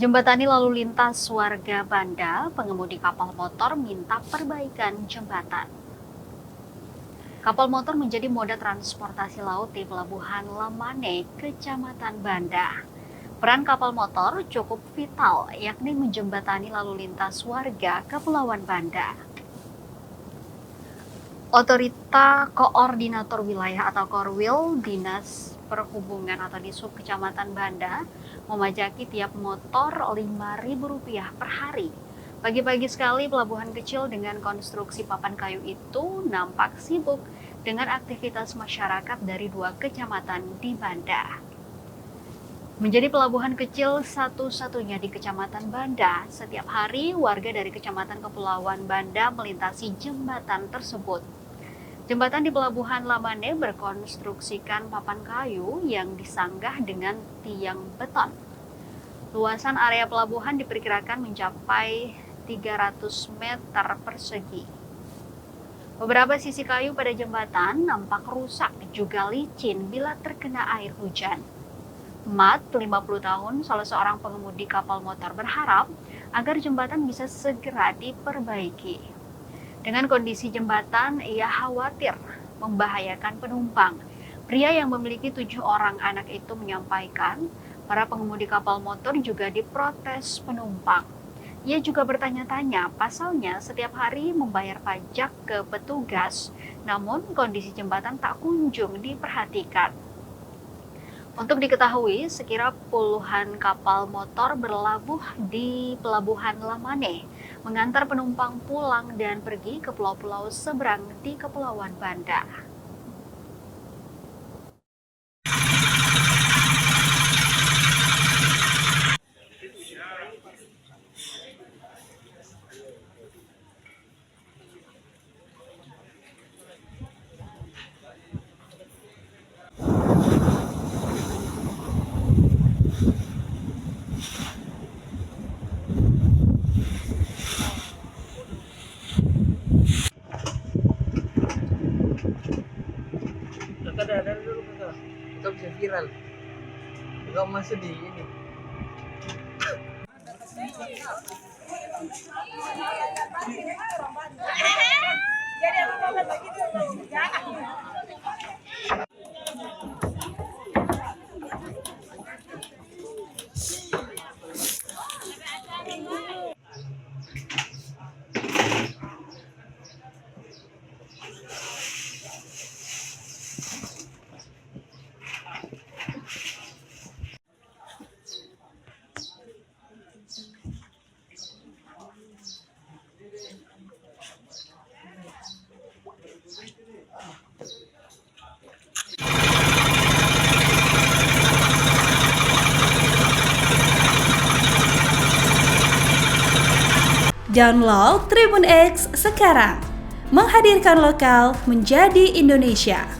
Jembatani lalu lintas warga Banda, pengemudi kapal motor minta perbaikan jembatan. Kapal motor menjadi moda transportasi laut di Pelabuhan Lamane, Kecamatan Banda. Peran kapal motor cukup vital, yakni menjembatani lalu lintas warga Kepulauan Banda. Otorita Koordinator Wilayah atau Korwil Dinas Perhubungan atau Disub Kecamatan Banda memajaki tiap motor Rp5.000 per hari. Pagi-pagi sekali pelabuhan kecil dengan konstruksi papan kayu itu nampak sibuk dengan aktivitas masyarakat dari 2 kecamatan di Banda. Menjadi pelabuhan kecil satu-satunya di Kecamatan Banda, setiap hari warga dari Kecamatan Kepulauan Banda melintasi jembatan tersebut. Jembatan di Pelabuhan Lamane berkonstruksikan papan kayu yang disanggah dengan tiang beton. Luasan area pelabuhan diperkirakan mencapai 300 meter persegi. Beberapa sisi kayu pada jembatan nampak rusak juga licin bila terkena air hujan. Mat, 50 tahun, salah seorang pengemudi kapal motor berharap agar jembatan bisa segera diperbaiki. Dengan kondisi jembatan, ia khawatir membahayakan penumpang. Pria yang memiliki 7 orang anak itu menyampaikan, para pengemudi kapal motor juga diprotes penumpang. Ia juga bertanya-tanya, pasalnya setiap hari membayar pajak ke petugas, namun kondisi jembatan tak kunjung diperhatikan. Untuk diketahui, sekira puluhan kapal motor berlabuh di Pelabuhan Lamane, mengantar penumpang pulang dan pergi ke pulau-pulau seberang di Kepulauan Banda. Ada dulu kakak, kita bisa viral. Kakak masuk di ini. Download Tribun X sekarang, menghadirkan lokal menjadi Indonesia.